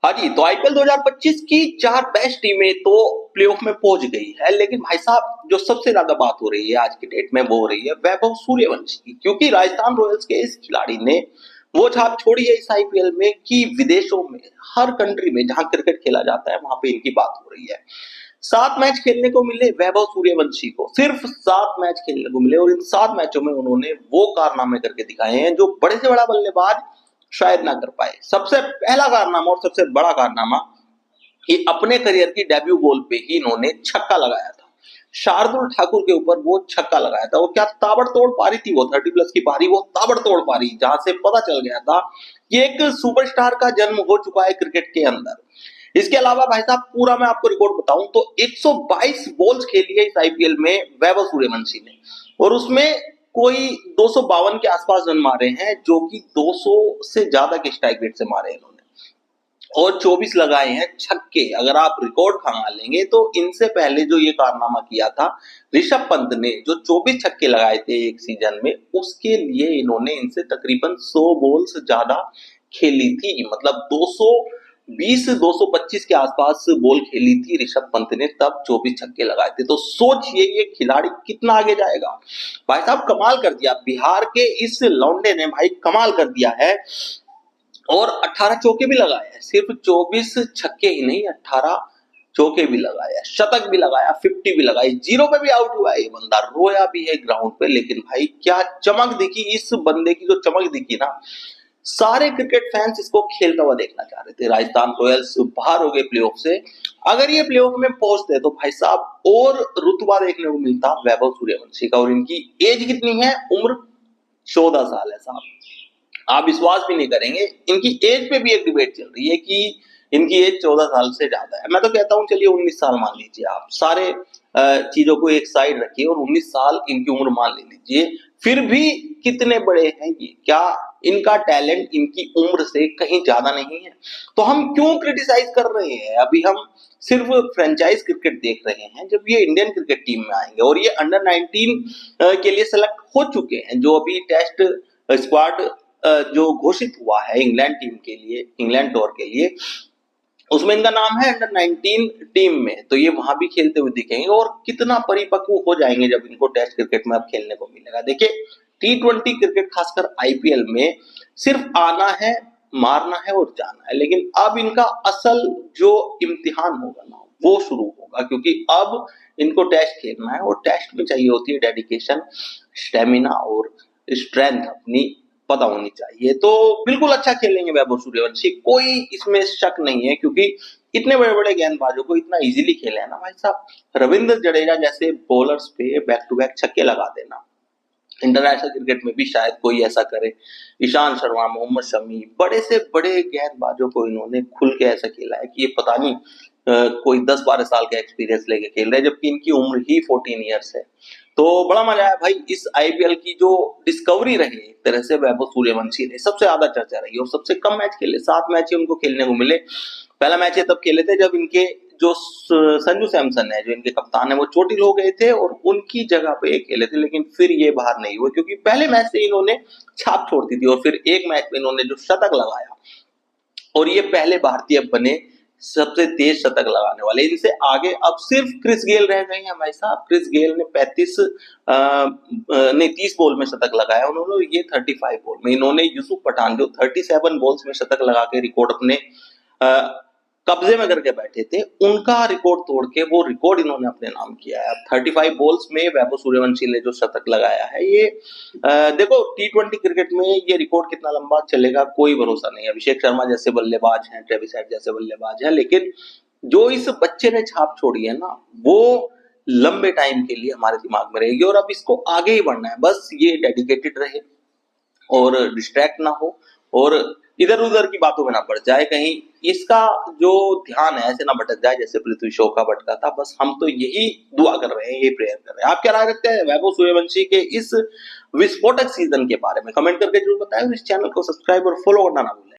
हाँ जी, तो आईपीएल 2025 की 4 बेस्ट टीमें तो प्लेऑफ में पहुंच गई है, लेकिन भाई साहब जो सबसे ज्यादा बात हो रही है आज की डेट में वो हो रही है वैभव सूर्यवंशी की, क्योंकि राजस्थान रॉयल्स के इस खिलाड़ी ने वो छाप छोड़ी है इस आईपीएल में कि विदेशों में, हर कंट्री में जहां क्रिकेट खेला जाता है वहां पे इनकी बात हो रही है। 7 मैच खेलने को मिले वैभव सूर्यवंशी को, सिर्फ 7 मैच खेलने को मिले और इन 7 मैचों में उन्होंने वो कारनामे करके दिखाए हैं जो बड़े से बड़ा बल्लेबाज शायद ना कर पाए। सबसे पहला कारनामा और सबसे बड़ा कारनामा कि अपने करियर की डेब्यू बॉल पे ही इन्होंने छक्का लगाया था। शार्दुल ठाकुर के ऊपर वो छक्का लगाया था। वो क्या ताबड़तोड़ पारी थी, वो 30+ की पारी, वो ताबड़तोड़ पारी, जहां से पता चल गया था कि एक सुपरस्टार का जन्म हो चुका है क्रिकेट के अंदर। इसके अलावा भाई साहब पूरा मैं आपको रिकॉर्ड बताऊं तो 122 बॉल्स खेली है इस आईपीएल में वैभव सूर्यवंशी ने, और उसमें कोई 252 के आसपास रन मारे हैं, जो कि 200 से ज्यादा के स्ट्राइक रेट से मारे हैं इन्होंने, और 24 लगाए हैं छक्के। अगर आप रिकॉर्ड खंगाल लेंगे तो इनसे पहले जो ये कारनामा किया था ऋषभ पंत ने, जो 24 छक्के लगाए थे एक सीजन में, उसके लिए इन्होंने इनसे तकरीबन 100 बॉल्स ज्यादा खेली थी। मतलब 220 225 के आसपास बॉल खेली थी ऋषभ पंत ने, तब 24 छक्के लगाए थे। तो सोचिए ये खिलाड़ी कितना आगे जाएगा। भाई साहब कमाल कर दिया, बिहार के इस लौंडे ने भाई कमाल कर दिया है, और 18 चौके भी लगाए हैं। सिर्फ 24 छक्के ही नहीं, 18 चौके भी लगाया, शतक भी लगाया, 50 भी लगाई, जीरो पे भी आउट हुआ है ये बंदा, रोया भी है ग्राउंड पे। लेकिन भाई क्या चमक दिखी इस बंदे की, जो चमक दिखी ना, सारे क्रिकेट फैंस इसको खेलता हुआ देखना चाह रहे थे। राजस्थान रॉयल्स बाहर हो गए प्लेऑफ से। अगर ये प्लेऑफ में पहुंचते तो भाई साहब और रुतबा देखने को मिलता वैभव सूर्यवंशी का। और इनकी एज कितनी है, उम्र 14 साल है साहब। आप विश्वास भी नहीं करेंगे, इनकी एज पे भी एक डिबेट चल रही है कि इनकी एज 14 साल से ज्यादा है। मैं तो कहता हूं चलिए 19 साल मान लीजिए, आप सारे चीजों को एक साइड रखिए और 19 साल इनकी उम्र मान ले लीजिए, फिर भी कितने बड़े हैं ये, क्या इनका टैलेंट इनकी उम्र से कहीं ज्यादा नहीं है? तो हम क्यों क्रिटिसाइज कर रहे हैं? अभी हम सिर्फ फ्रेंचाइज क्रिकेट देख रहे हैं, जब ये इंडियन क्रिकेट टीम में आएंगे और ये अंडर 19 के लिए सेलेक्ट हो चुके हैं, जो अभी टेस्ट स्क्वाड जो घोषित हुआ है इंग्लैंड टीम के लिए, इंग्लैंड टूर के लिए, उसमें इनका नाम है अंडर 19 टीम में, तो ये वहां भी खेलते हुए दिखेंगे और कितना परिपक्व हो जाएंगे जब इनको टेस्ट क्रिकेट में अब खेलने को मिलेगा। देखिए T20 क्रिकेट खासकर आईपीएल में सिर्फ आना है, मारना है और जाना है, लेकिन अब इनका असल जो इम्तिहान होगा ना वो शुरू होगा, क्योंकि अब इनको टेस्ट खेलना है और टेस्ट में चाहिए होती है डेडिकेशन, स्टेमिना और स्ट्रेंथ अपनी पता होनी चाहिए। तो बिल्कुल अच्छा खेलेंगे वैभव सूर्यवंशी, कोई इसमें शक नहीं है, क्योंकि इतने बड़े बड़े गेंदबाजों को इतना इजीली खेले है ना भाई साहब। रविंद्र जडेजा जैसे बॉलर्स पे बैक टू बैक छक्के लगा देना, इंटरनेशनल क्रिकेट में भी शायद कोई ऐसा करे। ईशांत शर्मा, मोहम्मद शमी, बड़े से बड़े गेंदबाजों को इन्होंने खुल के ऐसा खेला है कि ये पता नहीं कोई 10-12 साल का एक्सपीरियंस लेके खेल रहे हैं, जबकि इनकी उम्र ही 14 ईयर्स है। तो बड़ा मजा आया भाई इस आईपीएल की जो डिस्कवरी रही एक तरह से वैभव सूर्यवंशी ने, सबसे ज्यादा चर्चा रही और सबसे कम मैच खेले, 7 मैच ही उनको खेलने को मिले। पहला मैच ये तब खेले थे जब इनके जो संजू सैमसन है, जो इनके कप्तान है, वो चोटिल हो गए थे और उनकी जगह पे ये खेले थे, लेकिन फिर ये बाहर नहीं हुए, क्योंकि पहले मैच से इन्होंने छाप छोड़ दी थी और फिर एक मैच में इन्होंने जो शतक लगाया, और ये पहले भारतीय बने सबसे तेज शतक लगाने वाले। इनसे आगे अब सिर्फ क्रिस गेल रह गए हैं भाई साहब। क्रिस गेल ने 30 बॉल में शतक लगाया उन्होंने, ये 35 बॉल में। इन्होंने यूसुफ पठान जो 37 बॉल्स में शतक लगा के रिकॉर्ड अपने कब्जे में करके बैठे थे, उनका रिकॉर्ड तोड़ के वो रिकॉर्ड इन्होंने अपने नाम किया है। 35 बॉल्स में वैभव सूर्यवंशी ने जो शतक लगाया है, ये देखो T20 क्रिकेट में ये रिकॉर्ड कितना लंबा चलेगा कोई भरोसा नहीं है। अभिषेक शर्मा जैसे बल्लेबाज हैं, ट्रेविस हेड जैसे बल्लेबाज हैं, लेकिन जो इस बच्चे ने छाप छोड़ी है ना, वो लंबे टाइम के लिए हमारे दिमाग में रहेगी। और अब इसको आगे ही बढ़ना है, बस ये डेडिकेटेड रहे और डिस्ट्रैक्ट ना हो और इधर उधर की बातों में ना पड़ जाए, कहीं इसका जो ध्यान है ऐसे ना भटक जाए जैसे पृथ्वी शॉ का भटका था। बस हम तो यही दुआ कर रहे हैं, यही प्रेयर कर रहे हैं। आप क्या राय रखते हैं वैभव सूर्यवंशी के इस विस्फोटक सीजन के बारे में? कमेंट करके जरूर बताएं। इस चैनल को सब्सक्राइब और फॉलो करना ना भूलें।